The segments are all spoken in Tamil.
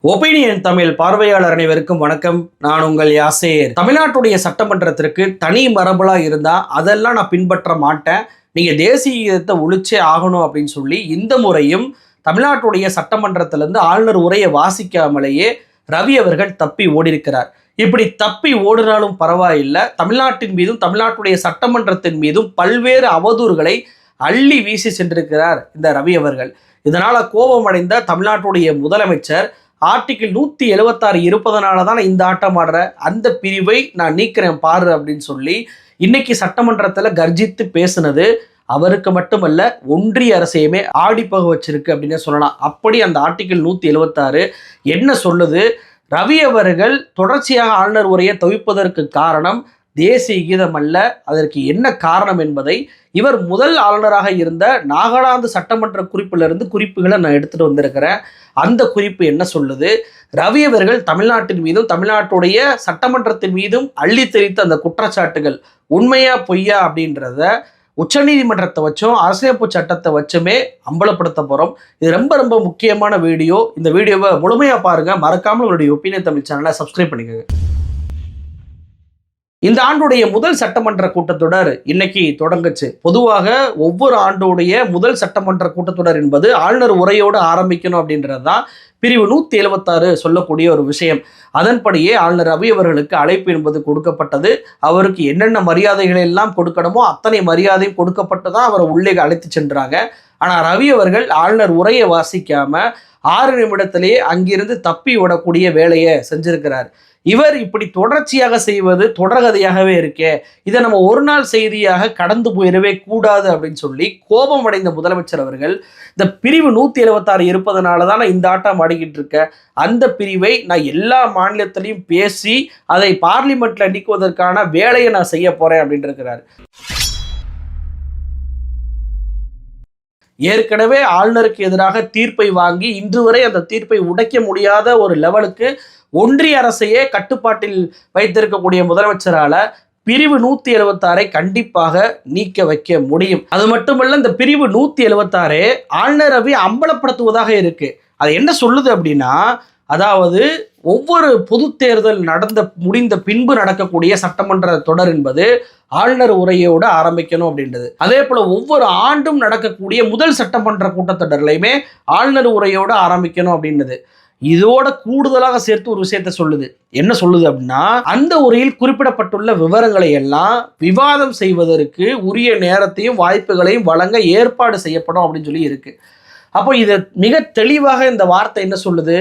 ஒப்பீனியன் தமிழ் பார்வையாளர் அனைவருக்கும் வணக்கம். நான் உங்கள் யாசேர். தமிழ்நாட்டுடைய சட்டமன்றத்திற்கு தனி மரபுலா இருந்தா அதெல்லாம் நான் பின்பற்ற மாட்டேன், நீங்க தேசிய கீதத்தை ஒழிச்சே ஆகணும் அப்படின்னு சொல்லி இந்த முறையும் தமிழ்நாட்டுடைய சட்டமன்றத்திலிருந்து ஆளுநர் உரையை வாசிக்காமலேயே ரவி அவர்கள் தப்பி ஓடிருக்கிறார். இப்படி தப்பி ஓடினாலும் பரவாயில்லை, தமிழ்நாட்டின் மீதும் தமிழ்நாட்டுடைய சட்டமன்றத்தின் மீதும் பல்வேறு அவதூறுகளை அள்ளி வீசி சென்றிருக்கிறார் இந்த ரவி அவர்கள். இதனால கோபமடைந்த தமிழ்நாட்டுடைய முதலமைச்சர் ஆர்டிகிள் 176 இருப்பதனால தான் இந்த ஆட்டம் ஆடுற அந்த பிரிவை நான் நீக்கிறேன் பாரு அப்படின்னு சொல்லி இன்னைக்கு சட்டமன்றத்தில் கர்ஜித்து பேசுனது அவருக்கு மட்டுமல்ல, ஒன்றிய அரசையுமே ஆடிப்பக வச்சிருக்கு அப்படின்னு சொல்லலாம். அப்படி அந்த ஆர்டிகிள் 176 என்ன சொல்லுது? ரவி அவர்கள் தொடர்ச்சியாக ஆளுநர் உரையை தவிர்ப்பதற்கு காரணம் தேசிய கீதம் அல்ல, அதற்கு என்ன காரணம் என்பதை இவர் முதல் ஆளுநராக இருந்த நாகாலாந்து சட்டமன்ற குறிப்பிலிருந்து குறிப்புகளை நான் எடுத்துட்டு வந்திருக்கிறேன். அந்த குறிப்பு என்ன சொல்லுது? ரவி அவர்கள் தமிழ்நாட்டின் மீதும் தமிழ்நாட்டுடைய சட்டமன்றத்தின் மீதும் அள்ளி தெரித்த அந்த குற்றச்சாட்டுகள் உண்மையா பொய்யா அப்படின்றத உச்சநீதிமன்றத்தை வச்சும் அரசியலமைப்பு சட்டத்தை வச்சுமே அம்பலப்படுத்த போகிறோம். இது ரொம்ப ரொம்ப முக்கியமான வீடியோ. இந்த வீடியோவை முழுமையாக பாருங்கள். மறக்காமல் உங்களுடைய ஒப்பீனியன் தமிழ் சேனலை சப்ஸ்கிரைப் பண்ணிக்கோங்க. இந்த ஆண்டுடைய முதல் சட்டமன்ற கூட்டத்தொடர் இன்னைக்கு தொடங்குச்சு. பொதுவாக ஒவ்வொரு ஆண்டுடைய முதல் சட்டமன்ற கூட்டத்தொடர் என்பது ஆளுநர் உரையோடு ஆரம்பிக்கணும் அப்படின்றது தான் பிரிவு 176 சொல்லக்கூடிய ஒரு விஷயம். அதன்படியே ஆளுநர் ரவி அவர்களுக்கு அழைப்பு என்பது கொடுக்கப்பட்டது. அவருக்கு என்னென்ன மரியாதைகளை எல்லாம் கொடுக்கணுமோ அத்தனை மரியாதையும் கொடுக்கப்பட்டு தான் அவரை உள்ளே அழைத்து சென்றாங்க. ஆனால் ரவி அவர்கள் ஆளுநர் உரையை வாசிக்காம 6 நிமிடத்திலேயே அங்கிருந்து தப்பி விடக்கூடிய வேலையை செஞ்சிருக்கிறார். இவர் இப்படி தொடர்ச்சியாக செய்வது தொடர்கதையாகவே இருக்கே, இதை நம்ம ஒரு நாள் செய்தியாக கடந்து போயிடவே கூடாது அப்படின்னு சொல்லி கோபம் அடைந்த முதலமைச்சர் அவர்கள் இந்த பிரிவு 176 இருப்பதனால தான் நான் இந்த ஆட்டம் ஆடிக்கிட்டு இருக்கேன், அந்த பிரிவை நான் எல்லா மாநிலத்திலையும் பேசி அதை பார்லிமெண்ட்ல நீக்குவதற்கான வேலையை நான் செய்ய போறேன் அப்படின்னு இருக்கிறார். ஏற்கனவே ஆளுநருக்கு எதிராக தீர்ப்பை வாங்கி இன்று வரை அந்த தீர்ப்பை உடைக்க முடியாத ஒரு லெவலுக்கு ஒன்றிய அரசையே கட்டுப்பாட்டில் வைத்திருக்கக்கூடிய முதலமைச்சரால பிரிவு 176 கண்டிப்பாக நீக்க வைக்க முடியும். அது மட்டுமல்ல, இந்த பிரிவு 176 ஆளுநர் ரவி அம்பலப்படுத்துவதாக இருக்கு. அது என்ன சொல்லுது அப்படின்னா, அதாவது ஒவ்வொரு பொது தேர்தல் முடிந்த பின்பு நடக்கக்கூடிய சட்டமன்ற தொடர் என்பது ஆளுநர் உரையோடு ஆரம்பிக்கணும் அப்படின்றது. அதே போல ஒவ்வொரு ஆண்டும் நடக்கக்கூடிய முதல் சட்டமன்ற கூட்டத்தொடர்லையுமே ஆளுநர் உரையோடு ஆரம்பிக்கணும் அப்படின்றது. இதோட கூடுதலாக சேர்த்து ஒரு விஷயத்த சொல்லுது. என்ன சொல்லுது அப்படின்னா, அந்த உரையில் குறிப்பிடப்பட்டுள்ள விவரங்களை எல்லாம் விவாதம் செய்வதற்கு உரிய நேரத்தையும் வாய்ப்புகளையும் வழங்க ஏற்பாடு செய்யப்படும் அப்படின்னு சொல்லி இருக்கு. அப்போ இதை மிக தெளிவாக இந்த வார்த்தை என்ன சொல்லுது?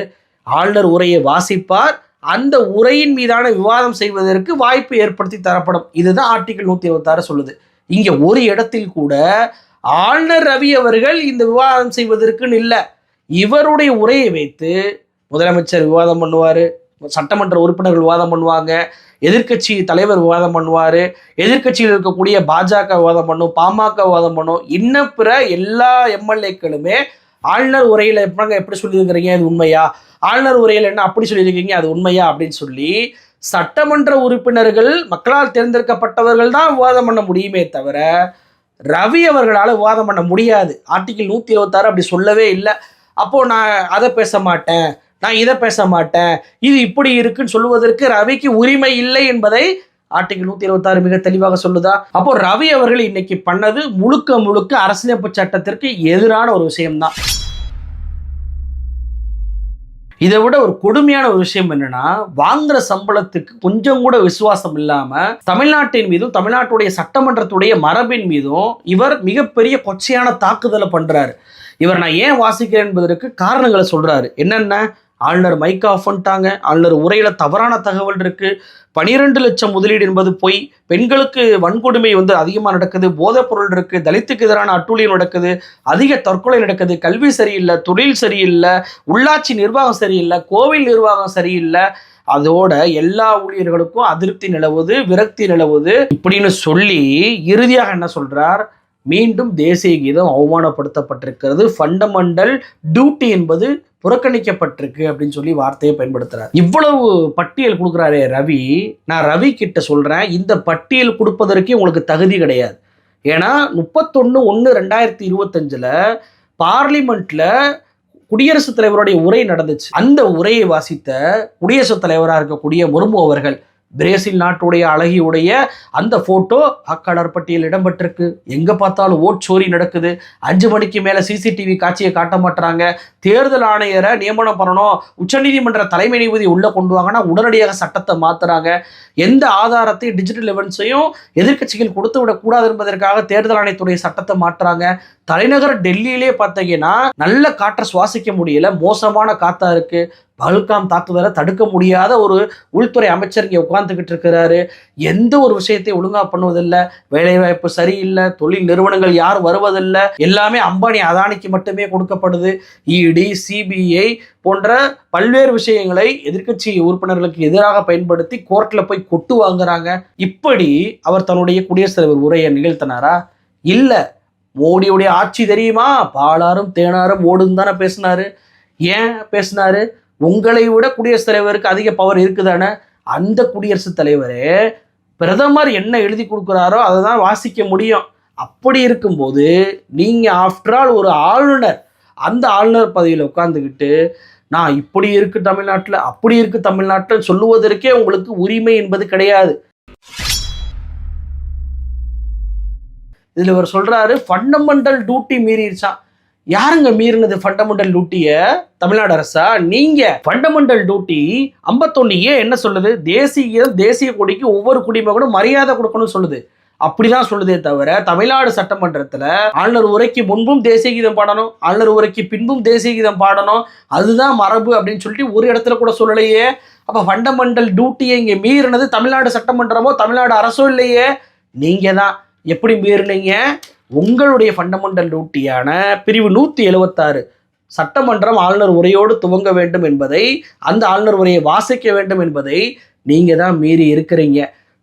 ஆளுநர் உரையை வாசிப்பார், அந்த உரையின் மீதான விவாதம் செய்வதற்கு வாய்ப்பு ஏற்படுத்தி தரப்படும். இதுதான் ஆர்டிகிள் 176 சொல்லுது. இங்க ஒரு இடத்தில் கூட ஆளுநர் ரவி அவர்கள் இந்த விவாதம் செய்வதற்குன்னு இல்லை, இவருடைய உரையை வைத்து முதலமைச்சர் விவாதம் பண்ணுவார், சட்டமன்ற உறுப்பினர்கள் விவாதம் பண்ணுவாங்க, எதிர்கட்சி தலைவர் விவாதம் பண்ணுவார், எதிர்கட்சியில் இருக்கக்கூடிய பாஜக விவாதம் பண்ணும், பாமக விவாதம் பண்ணும், இன்னும் பிற எல்லா எம்எல்ஏக்களுமே ஆளுநர் உரையில் எப்படி சொல்லியிருக்கிறீங்க அது உண்மையா, ஆளுநர் உரையில் என்ன அப்படி சொல்லியிருக்கீங்க அது உண்மையா அப்படின்னு சொல்லி சட்டமன்ற உறுப்பினர்கள் மக்களால் தேர்ந்தெடுக்கப்பட்டவர்கள் தான் விவாதம் பண்ண முடியுமே தவிர ரவி அவர்களால் விவாதம் பண்ண முடியாது. ஆர்டிகிள் 176 அப்படி சொல்லவே இல்லை. அப்போ நான் அதை பேச மாட்டேன், நான் இதை பேச மாட்டேன், இது இப்படி இருக்குன்னு சொல்லுவதற்கு ரவிக்கு உரிமை இல்லை என்பதை ஆர்டிகிள் 176 மிக தெளிவாக சொல்லுதா? அப்போ ரவி அவர்கள் இன்னைக்கு பண்ணது முழுக்க முழுக்க அரசியலமைப்பு சட்டத்திற்கு எதிரான ஒரு விஷயம்தான். இதை விட ஒரு கொடுமையான ஒரு விஷயம் என்னன்னா, வாங்குற சம்பளத்துக்கு கொஞ்சம் கூட விசுவாசம் இல்லாம தமிழ்நாட்டின் மீதும் தமிழ்நாட்டுடைய சட்டமன்றத்துடைய மரபின் மீதும் இவர் மிகப்பெரிய கொச்சையான தாக்குதலை பண்றாரு. இவர் நான் ஏன் வாசிக்கிறேன் என்பதற்கு காரணங்களை சொல்றாரு. என்னென்ன? ஆளுநர் மைக் ஆஃப் பண்ணிட்டாங்க, ஆளுநர் உரையில தவறான தகவல் இருக்கு, 12 லட்சம் முதலீடு என்பது பொய், பெண்களுக்கு வன்கொடுமை அதிகமாக நடக்குது, போதைப் பொருள் இருக்கு, தலித்துக்கு எதிரான அட்டூழியம் நடக்குது, அதிக தற்கொலை நடக்குது, கல்வி சரியில்லை, தொழில் சரியில்லை, உள்ளாட்சி நிர்வாகம் சரியில்லை, கோவில் நிர்வாகம் சரியில்லை, அதோட எல்லா ஊழியர்களுக்கும் அதிருப்தி நிலவுது, விரக்தி நிலவுது இப்படின்னு சொல்லி இறுதியாக என்ன சொல்றார்? மீண்டும் தேசிய கீதம் அவமானப்படுத்தப்பட்டிருக்கிறது, ஃபண்டமெண்டல் டியூட்டி என்பது புறக்கணிக்கப்பட்டிருக்கு அப்படின்னு சொல்லி வார்த்தையை பயன்படுத்துறாரு. இவ்வளவு பட்டியல் கொடுக்குறாரே ரவி, நான் ரவி கிட்ட சொல்றேன், இந்த பட்டியல் கொடுப்பதற்கே உங்களுக்கு தகுதி கிடையாது. ஏன்னா 31/1/2025 பார்லிமெண்ட்ல குடியரசுத் தலைவருடைய உரை நடந்துச்சு. அந்த உரையை வாசித்த குடியரசுத் தலைவராக இருக்கக்கூடிய முர்மு அவர்கள் பிரேசில் நாட்டுடைய அழகியுடைய அந்த போட்டோ வாக்காளர் பட்டியல் இடம்பெற்றிருக்கு. எங்க பார்த்தாலும் ஓட்சோரி நடக்குது. 5 மணிக்கு மேல சிசிடிவி காட்சியை காட்ட மாட்டாங்க. தேர்தல் ஆணையரை நியமனம் பண்ணணும், உச்சநீதிமன்ற தலைமை நீதிபதி உள்ள கொண்டு வாங்கன்னா உடனடியாக சட்டத்தை மாத்துறாங்க. எந்த ஆதாரத்தையும் டிஜிட்டல் எவிடன்ஸையும் எதிர்க்கட்சிகள் கொடுத்து விடக்கூடாது என்பதற்காக தேர்தல் ஆணையத்துடைய சட்டத்தை மாற்றுறாங்க. தலைநகர் டெல்லியிலே பார்த்தீங்கன்னா நல்ல காற்றை சுவாசிக்க முடியல, மோசமான காத்தா இருக்கு. பல்காம் தாக்குதலை தடுக்க முடியாத ஒரு உள்துறை அமைச்சர் இங்கே உட்கார்ந்துக்கிட்டு இருக்கிறாரு. எந்த ஒரு விஷயத்தை ஒழுங்கா பண்ணுவதில்லை. வேலைவாய்ப்பு சரியில்லை, தொழில் நிறுவனங்கள் யாரும் வருவதில்லை, எல்லாமே அம்பானி அதானிக்கு மட்டுமே கொடுக்கப்படுது. இடி, சிபிஐ போன்ற பல்வேறு விஷயங்களை எதிர்க்கட்சி உறுப்பினர்களுக்கு எதிராக பயன்படுத்தி கோர்ட்ல போய் கொட்டு வாங்குறாங்க. இப்படி அவர் தன்னுடைய குடியரசுத் தலைவர் உரையை நிகழ்த்தினாரா? இல்ல. மோடியுடைய ஆட்சி தெரியுமா, பாலாரும் தேனாரும் ஓடும் தானே பேசினாரு. ஏன் பேசினாரு? உங்களை விட குடியரசுத் தலைவருக்கு அதிக பவர் இருக்குதானே. அந்த குடியரசுத் தலைவரே பிரதமர் என்ன எழுதி கொடுக்குறாரோ அதை தான் வாசிக்க முடியும். அப்படி இருக்கும்போது நீங்க ஆஃப்டர் ஆல் ஒரு ஆளுநர், அந்த ஆளுநர் பதவியில் உட்கார்ந்துக்கிட்டு நான் இப்படி இருக்கு தமிழ்நாட்டில், அப்படி இருக்கு தமிழ்நாட்டில் சொல்லுவதற்கே உங்களுக்கு உரிமை என்பது கிடையாது. இதுல இவர் சொல்றாரு ஃபண்டமெண்டல் டியூட்டி மீறிடுச்சான். யாருங்க மீறினது ஃபண்டமெண்டல் டியூட்டிய? தமிழ்நாடு அரசா? நீங்க. ஃபண்டமெண்டல் டியூட்டி 51A என்ன சொல்லுது? தேசிய கொடிக்கு ஒவ்வொரு குடிமகனும் மரியாதை கொடுக்கணும்னு சொல்லுது. அப்படிதான் சொல்லுதே தவிர தமிழ்நாடு சட்டமன்றத்துல ஆளுநர் உரைக்கு முன்பும் தேசிய கீதம் பாடணும், ஆளுநர் உரைக்கு பின்பும் தேசிய கீதம் பாடணும், அதுதான் மரபு அப்படின்னு சொல்லிட்டு ஒரு இடத்துல கூட சொல்லலையே. அப்ப ஃபண்டமெண்டல் டியூட்டியை இங்க மீறினது தமிழ்நாடு சட்டமன்றமோ தமிழ்நாடு அரசோ இல்லையே, நீங்க தான். எப்படி மீறினீங்க? உங்களுடைய ஃபண்டமெண்டல் டியூட்டியான பிரிவு 176 சட்டமன்றம் ஆளுநர் உரையோடு துவங்க வேண்டும் என்பதை, அந்த ஆளுநர் உரையை வாசிக்க வேண்டும் என்பதை நீங்க தான் மீறி இருக்கிறீங்க.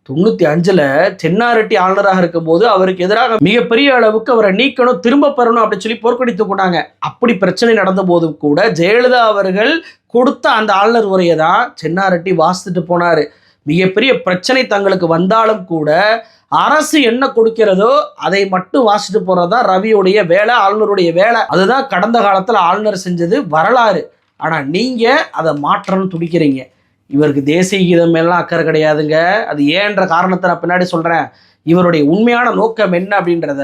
95ல் சென்னாரெட்டி ஆளுநராக இருக்கும்போது அவருக்கு எதிராக மிகப்பெரிய அளவுக்கு அவரை நீக்கணும், திரும்ப பெறணும் அப்படின்னு சொல்லி போர்க்கடித்து கொண்டாங்க. அப்படி பிரச்சனை நடந்த போது கூட ஜெயலலிதா அவர்கள் கொடுத்த அந்த ஆளுநர் உரையை தான் சென்னாரெட்டி வாசித்துட்டு போனாரு. மிகப்பெரிய பிரச்சனை தங்களுக்கு வந்தாலும் கூட அரசு என்ன கொடுக்கிறதோ அதை மட்டும் வாசிட்டு போறதா ரவியுடைய வேலை, ஆளுநருடைய வேலை. அதுதான் கடந்த காலத்துல ஆளுநர் செஞ்சது வரலாறு. ஆனா நீங்க அதை மாற்றணும்னு துடிக்கிறீங்க. இவருக்கு தேசிய கீதம் மேலாம் அக்கறை கிடையாதுங்க. அது ஏன்ற காரணத்தை நான் பின்னாடி சொல்றேன். இவருடைய உண்மையான நோக்கம் என்ன அப்படின்றத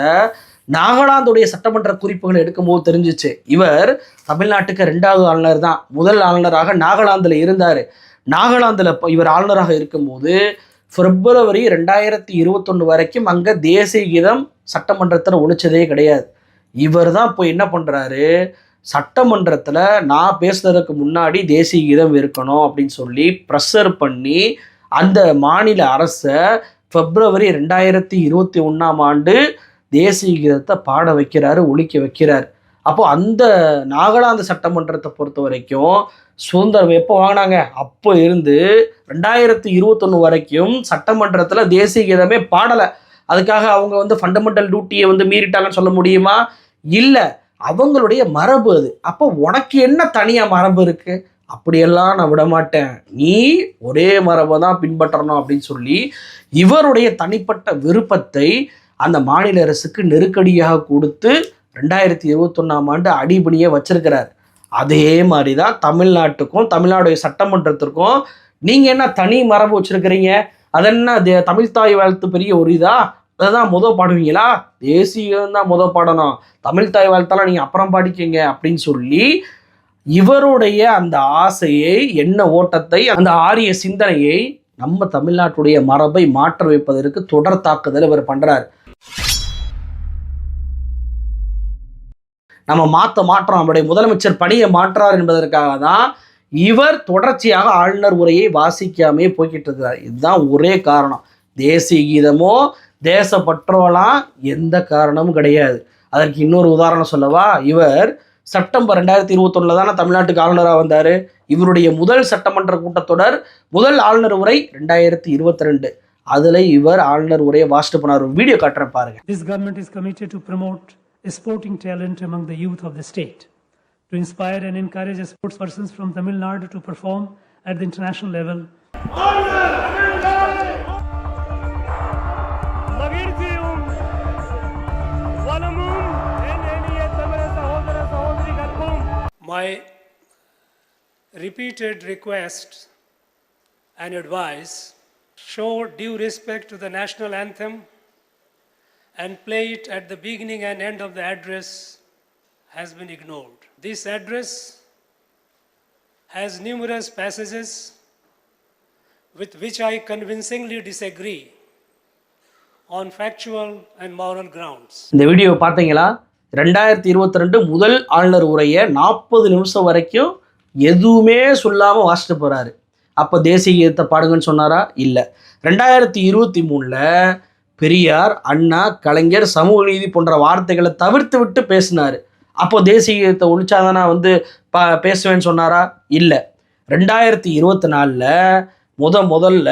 நாகாலாந்துடைய சட்டமன்ற குறிப்புகள் எடுக்கும்போது தெரிஞ்சிச்சு. இவர் தமிழ்நாட்டுக்கு 2வது ஆளுநர் தான். முதல் ஆளுநராக நாகாலாந்துல இருந்தாரு. நாகாலாந்துல இவர் ஆளுநராக இருக்கும்போது பிப்ரவரி 2021 வரைக்கும் அங்க தேசிய கீதம் சட்டமன்றத்தில் ஒழிச்சதே கிடையாது. இவர் தான் இப்போ என்ன பண்றாரு, சட்டமன்றத்தில் நான் பேசுறதுக்கு முன்னாடி தேசிய கீதம் இருக்கணும் அப்படின்னு சொல்லி ப்ரெஷர் பண்ணி அந்த மாநில அரசை பிப்ரவரி 2021 தேசிய கீதத்தை பாட வைக்கிறாரு, ஒழிக்க வைக்கிறார். அப்போ அந்த நாகாலாந்து சட்டமன்றத்தை பொறுத்த வரைக்கும் சுதந்திரம் எப்போ வாங்கினாங்க, அப்போ இருந்து 2021 வரைக்கும் சட்டமன்றத்தில் தேசிய கீதமே பாடலை. அதுக்காக அவங்க ஃபண்டமெண்டல் டியூட்டியை மீறிட்டாங்கன்னு சொல்ல முடியுமா? இல்லை, அவங்களுடைய மரபு அது. அப்போ உனக்கு என்ன தனியாக மரபு இருக்கு? அப்படியெல்லாம் நான் விட மாட்டேன், நீ ஒரே மரபை தான் பின்பற்றணும் அப்படின்னு சொல்லி இவருடைய தனிப்பட்ட விருப்பத்தை அந்த மாநில அரசுக்கு நெருக்கடியாக கொடுத்து 2021 அடிபணியை வச்சிருக்கிறார். அதே மாதிரி தான் தமிழ்நாட்டுக்கும் தமிழ்நாடு சட்டமன்றத்திற்கும் நீங்க என்ன தனி மரபு வச்சிருக்கிறீங்க? அதென்ன தமிழ் தாய் வாழ்த்து பெரிய ஒரு இதா? அதான் முத பாடுவீங்களா? தேசியம் தான் முத பாடணும், தமிழ் தாய் வாழ்த்தெல்லாம் நீங்க அப்புறம் பாடிக்கீங்க அப்படின்னு சொல்லி இவருடைய அந்த ஆசையை, எண்ண ஓட்டத்தை, அந்த ஆரிய சிந்தனையை நம்ம தமிழ்நாட்டுடைய மரபை மாற்ற வைப்பதற்கு தொடர் தாக்குதல் இவர் பண்றாரு. நம்ம மாற்றோம், நம்முடைய முதலமைச்சர் பணியை மாற்றார் என்பதற்காக தான் இவர் தொடர்ச்சியாக ஆளுநர் உரையை வாசிக்காமே போய்கிட்டு இருக்கிறார். இதுதான் ஒரே காரணம். தேசிய கீதமோ தேசப்பற்றோலாம் எந்த காரணமும் கிடையாது. அதற்கு இன்னொரு உதாரணம் சொல்லவா? இவர் செப்டம்பர் 2021 தானே தமிழ்நாட்டுக்கு ஆளுநராக வந்தார். இவருடைய முதல் சட்டமன்ற கூட்டத்தொடர் முதல் ஆளுநர் உரை 2022. அதில் இவர் ஆளுநர் உரையை வாசிட்டு போனார். வீடியோ காட்டுறேன் பாருங்க. This government is committed to promote sporting talent among the youth of the state, to inspire and encourage sports persons from Tamil Nadu to perform at the international level. My repeated request and advice: show due respect to the national anthem and play it at the beginning and end of the address has been ignored. This address has numerous passages with which I convincingly disagree on factual and moral grounds. இந்த வீடியோ பார்த்தீங்களா? 2022 முதல் ஆளுநர் உரையை 40 நிமிஷம் வரைக்கும் எதுவுமே சொல்லாமல் வாசிட்டு போகிறாரு. அப்போ தேசிய கீதத்தை பாடுங்கன்னு சொன்னாரா? இல்லை. 2023 பெரியார், அண்ணா, கலைஞர், சமூக நீதி போன்ற வார்த்தைகளை தவிர்த்து விட்டு பேசினார். அப்போ தேசிய கீதத்தை ஒழிச்சாதானா பேசுவேன்னு சொன்னாரா? இல்லை. 2024 முதல்ல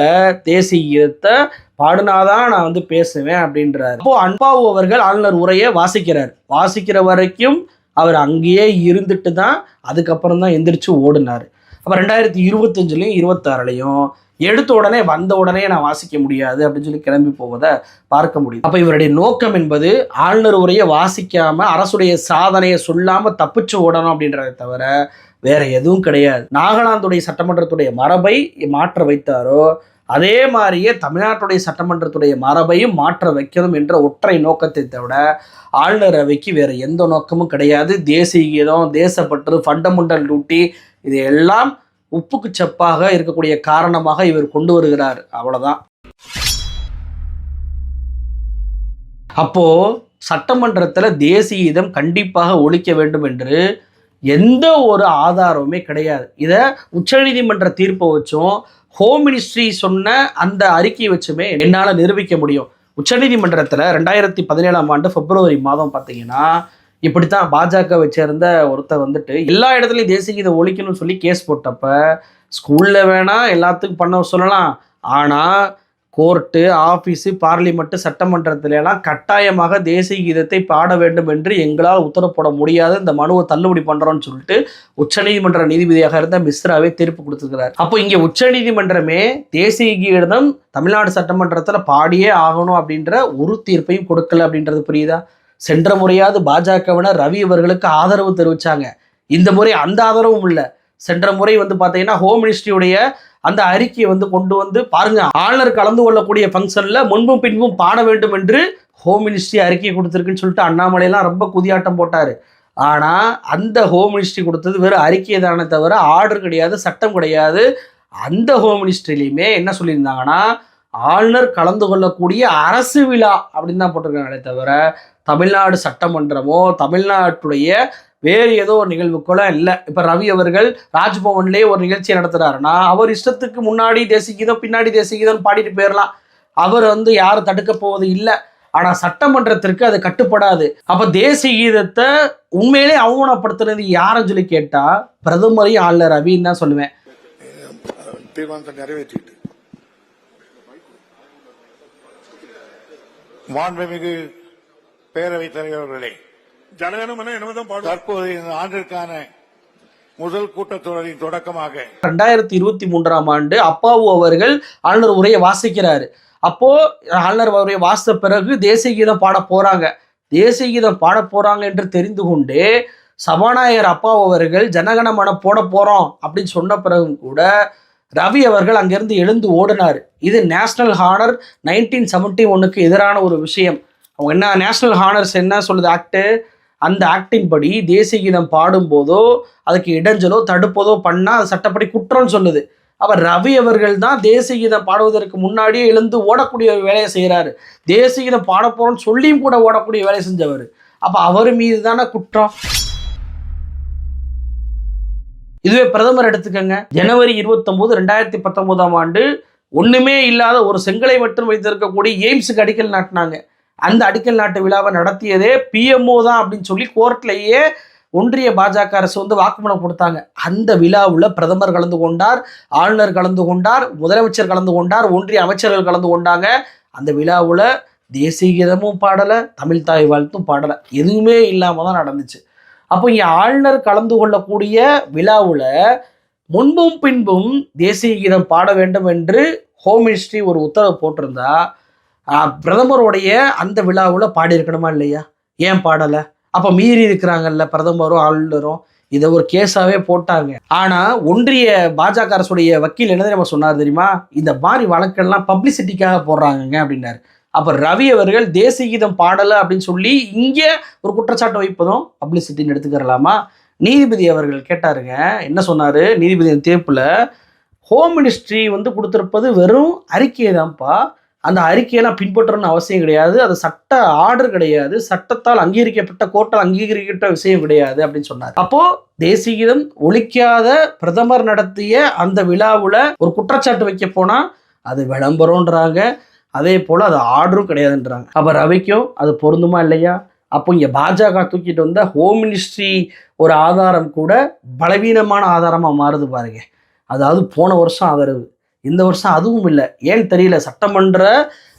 தேசிய கீதத்தை பாடுனாதான் நான் பேசுவேன் அப்படின்றாரு. அப்போ அன்பாவு அவர்கள் ஆளுநர் உரையை வாசிக்கிறார். வாசிக்கிற வரைக்கும் அவர் அங்கேயே இருந்துட்டு தான் அதுக்கப்புறம் தான் எந்திரிச்சு ஓடினார். அப்போ 2025 26 எடுத்த உடனே வந்த உடனே நான் வாசிக்க முடியாது அப்படின்னு சொல்லி கிளம்பி போவதை பார்க்க முடியும். அப்போ இவருடைய நோக்கம் என்பது ஆளுநர் உரையை வாசிக்காம அரசுடைய சாதனையை சொல்லாம தப்பிச்சு ஓடணும் அப்படின்றதை தவிர வேற எதுவும் கிடையாது. நாகாலாந்துடைய சட்டமன்றத்துடைய மரபை மாற்ற வைத்தாரோ அதே மாதிரியே தமிழ்நாட்டுடைய சட்டமன்றத்துடைய மரபையும் மாற்ற வைக்கணும் என்ற ஒற்றை நோக்கத்தை தவிர ஆளுநர் அவைக்கு வேற எந்த நோக்கமும் கிடையாது. தேசிய கீதம், தேசப்பற்று, ஃபண்டமெண்டல் டியூட்டி இது எல்லாம் உப்புக்கு சப்பாக இருக்கக்கூடிய காரணமாக இவர் கொண்டு வருகிறார். அவ்வளவுதான். அப்போ சட்டமன்றத்தில் தேசிய கீதம் கண்டிப்பாக ஒழிக்க வேண்டும் என்று எந்த ஒரு ஆதாரமுமே கிடையாது. இதை உச்சநீதிமன்ற தீர்ப்பை வச்சும் ஹோம் மினிஸ்ட்ரி சொன்ன அந்த அறிக்கையை வச்சுமே என்னால் நிரூபிக்க முடியும். உச்சநீதிமன்றத்தில் 2017 பிப்ரவரி பார்த்தீங்கன்னா இப்படித்தான் பாஜகவை சேர்ந்த ஒருத்தர் எல்லா இடத்துலையும் தேசிய கீதம் ஒழிக்கணும்னு சொல்லி கேஸ் போட்டப்ப ஸ்கூலில் வேணால் எல்லாத்துக்கும் பண்ண சொல்லலாம், ஆனால் கோர்ட்டு, ஆஃபீஸு, பார்லிமெண்ட்டு, சட்டமன்றத்திலெல்லாம் கட்டாயமாக தேசிய கீதத்தை பாட வேண்டும் என்று எங்களால் உத்தரவு போட முடியாது, இந்த மனுவை தள்ளுபடி பண்ணுறோன்னு சொல்லிட்டு உச்சநீதிமன்ற நீதிபதியாக இருந்த மிஸ்ராவே தீர்ப்பு கொடுத்துருக்கிறார். அப்போ இங்கே உச்சநீதிமன்றமே தேசிய கீதம் தமிழ்நாடு சட்டமன்றத்தில் பாடியே ஆகணும் அப்படின்ற ஒரு தீர்ப்பையும் கொடுக்கல அப்படின்றது புரியுதா? சென்ற முறையாவது பாஜகவினர் ரவி அவர்களுக்கு ஆதரவு தெரிவித்தாங்க. இந்த முறை அந்த ஆதரவும் இல்லை. சென்ற முறை பார்த்தீங்கன்னா ஹோம் மினிஸ்ட்ரியுடைய அந்த அறிக்கையை கொண்டு பாருங்க, ஆளுநர் கலந்து கொள்ளக்கூடிய ஃபங்க்ஷனில் முன்பும் பின்பும் பாட வேண்டும் என்று ஹோம் மினிஸ்ட்ரி அறிக்கை கொடுத்துருக்குன்னு சொல்லிட்டு அண்ணாமலையெல்லாம் ரொம்ப குதியாட்டம் போட்டார். ஆனால் அந்த ஹோம் மினிஸ்ட்ரி கொடுத்தது வெறும் அறிக்கை தானே தவிர ஆர்டர் கிடையாது, சட்டம் கிடையாது. அந்த ஹோம் மினிஸ்ட்ரிலையுமே என்ன சொல்லியிருந்தாங்கன்னா ஆளுநர் கலந்து கொள்ளக்கூடிய அரசு விழா அப்படின்னு தான் போட்டிருக்காங்களே தவிர தமிழ்நாடு சட்டமன்றமோ தமிழ்நாட்டுடைய வேறு ஏதோ ஒரு நிகழ்வுக்குள்ள இல்லை. இப்போ ரவி அவர்கள் ராஜ்பவன்லேயே ஒரு நிகழ்ச்சியை நடத்துகிறாருன்னா அவர் இஷ்டத்துக்கு முன்னாடி தேசிய கீதம் பின்னாடி தேசிய கீதம் பாடிட்டு போயிடலாம். அவர் யாரும் தடுக்க போவது இல்லை. ஆனால் சட்டமன்றத்திற்கு அது கட்டுப்படாது. அப்போ தேசிய கீதத்தை உண்மையிலே அவமானப்படுத்துறது யாருன்னு சொல்லி கேட்டால் பிரதமரையும் ஆளுநர் ரவின்னு தான் சொல்லுவேன். தீர்மானத்தை நிறைவேற்றிட்டு மாண்புமிகு பேரவைத் தலைவர்களே, தற்போது இந்த ஆண்டிற்கான முதல் கூட்டத்தொடரின் தொடக்கமாக 2023 அப்பாவு அவர்கள் ஆளுநர் உரையை வாசிக்கிறாரு. அப்போ ஆளுநர் உரையை வாசித்த பிறகு தேசிய கீதம் பாட போறாங்க. தேசிய கீதம் பாட போறாங்க என்று தெரிந்து கொண்டே சபாநாயகர் அப்பாவு அவர்கள் ஜனகணமன போட போறோம் அப்படின்னு சொன்ன பிறகும் கூட ரவி அவர்கள் அங்கிருந்து எழுந்து ஓடினார். இது நேஷனல் ஹானர் 1971 எதிரான ஒரு விஷயம். அவங்க என்ன நேஷனல் ஹானர்ஸ் என்ன சொல்லுது ஆக்டு, அந்த ஆக்டின் படி தேசிய கீதம் பாடும்போதோ அதுக்கு இடைஞ்சலோ தடுப்பதோ பண்ணால் அது சட்டப்படி குற்றம்னு சொல்லுது. அவர் ரவி அவர்கள் தான் தேசிய கீதம் பாடுவதற்கு முன்னாடியே எழுந்து ஓடக்கூடிய வேலையை செய்கிறாரு. தேசிய கீதம் பாட போகிறோன்னு சொல்லியும் கூட ஓடக்கூடிய வேலையை செஞ்சவர். அப்போ அவர் மீது தானே குற்றம். இதுவே பிரதமர் எடுத்துக்கங்க. ஜனவரி 29, 2019 ஒண்ணுமே இல்லாத ஒரு செங்கலை மட்டும் வைத்திருக்கக்கூடிய எய்ம்ஸுக்கு அடிக்கல் நாட்டினாங்க. அந்த அடிக்கல் நாட்டு விழாவை நடத்தியதே பிஎம்ஓ தான் அப்படின்னு சொல்லி கோர்ட்லேயே ஒன்றிய பாஜக அரசு வாக்குமூலம் கொடுத்தாங்க. அந்த விழாவில் பிரதமர் கலந்து கொண்டார், ஆளுநர் கலந்து கொண்டார், முதலமைச்சர் கலந்து கொண்டார், ஒன்றிய அமைச்சர்கள் கலந்து கொண்டாங்க. அந்த விழாவில் தேசிய கீதமும் பாடலை, தமிழ் தாய் வாழ்த்தும் பாடலை, எதுவுமே இல்லாமல் தான் நடந்துச்சு. அப்போ இங்கே ஆளுநர் கலந்து கொள்ளக்கூடிய விழாவில் முன்பும் பின்பும் தேசிய கீதம் பாட வேண்டும் என்று ஹோம் மினிஸ்ட்ரி ஒரு உத்தரவு போட்டிருந்தா பிரதமருடைய அந்த விழாவில் பாடியிருக்கணுமா இல்லையா? ஏன் பாடலை? அப்போ மீறி இருக்கிறாங்கல்ல பிரதமரும் ஆளுநரும். இதை ஒரு கேஸாவே போட்டாங்க. ஆனா ஒன்றிய பாஜக அரசுடைய வக்கீல் என்ன தெரியுமா சொன்னார் தெரியுமா? இந்த மாதிரி வழக்கெல்லாம் பப்ளிசிட்டிக்காக போடுறாங்கங்க அப்படின்னாரு. அப்ப ரவி அவர்கள் தேசிய கீதம் பாடலை அப்படின்னு சொல்லி இங்க ஒரு குற்றச்சாட்டு வைப்பதும் பப்ளிசிட்டின்னு எடுத்துக்கிறலாமா? நீதிபதி அவர்கள் கேட்டாருங்க, என்ன சொன்னாரு நீதிபதி தீர்ப்புல, ஹோம் மினிஸ்ட்ரி வந்து கொடுத்திருப்பது வெறும் அறிக்கையை தான்ப்பா, அந்த அறிக்கையெல்லாம் பின்பற்றணும்னு அவசியம் கிடையாது, அது சட்ட ஆர்டர் கிடையாது, சட்டத்தால் அங்கீகரிக்கப்பட்ட கோர்ட்டால் அங்கீகரிக்கப்பட்ட விஷயம் கிடையாது அப்படின்னு சொன்னார். அப்போ தேசிய கீதம் ஒழிக்காத பிரதமர் நடத்திய அந்த விழாவுல ஒரு குற்றச்சாட்டு வைக்க போனா அது விளம்பரம்ன்றாங்க, அதே போல அது ஆர்டரும் கிடையாதுன்றாங்க. அப்ப ரவிக்கும் அது பொருந்துமா இல்லையா? அப்போ இங்க பாஜக தூக்கிட்டு வந்த ஹோம் மினிஸ்ட்ரி ஒரு ஆதாரம் கூட பலவீனமான ஆதாரமா மாறுது பாருங்க. அதாவது போன வருஷம் ஆதரவு, இந்த வருஷம் அதுவும் இல்லை. ஏன்னு தெரியல. சட்டமன்ற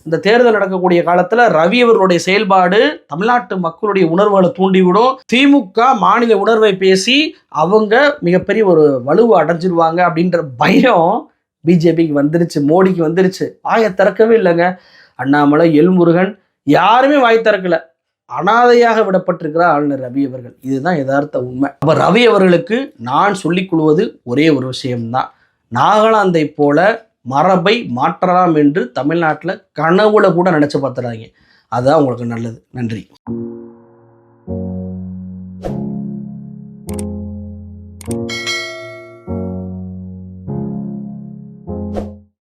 இந்த தேர்தல் நடக்கக்கூடிய காலத்துல ரவி அவர்களுடைய செயல்பாடு தமிழ்நாட்டு மக்களுடைய உணர்வுகளை தூண்டிவிடும். திமுக மாநில உணர்வை பேசி அவங்க மிகப்பெரிய ஒரு வலுவை அடைஞ்சிருவாங்க அப்படின்ற பயம் பிஜேபிக்கு வந்துருச்சு, மோடிக்கு வந்துருச்சு. வாயை திறக்கவே இல்லைங்க. அண்ணாமலை, எல்முருகன் யாருமே வாய் திறக்கல. அனாதையாக விடப்பட்டிருக்கிறார் ஆளுநர் ரவி அவர்கள். இதுதான் யதார்த்த உண்மை. அப்ப ரவி அவர்களுக்கு நான் சொல்லிக் கொள்வது ஒரே ஒரு விஷயம்தான், நாகாலாந்தை போல மரபை மாற்றலாம் என்று தமிழ்நாட்டில் கனவுல கூட நினைச்சு பார்த்துறாங்க. அதுதான் உங்களுக்கு நல்லது. நன்றி.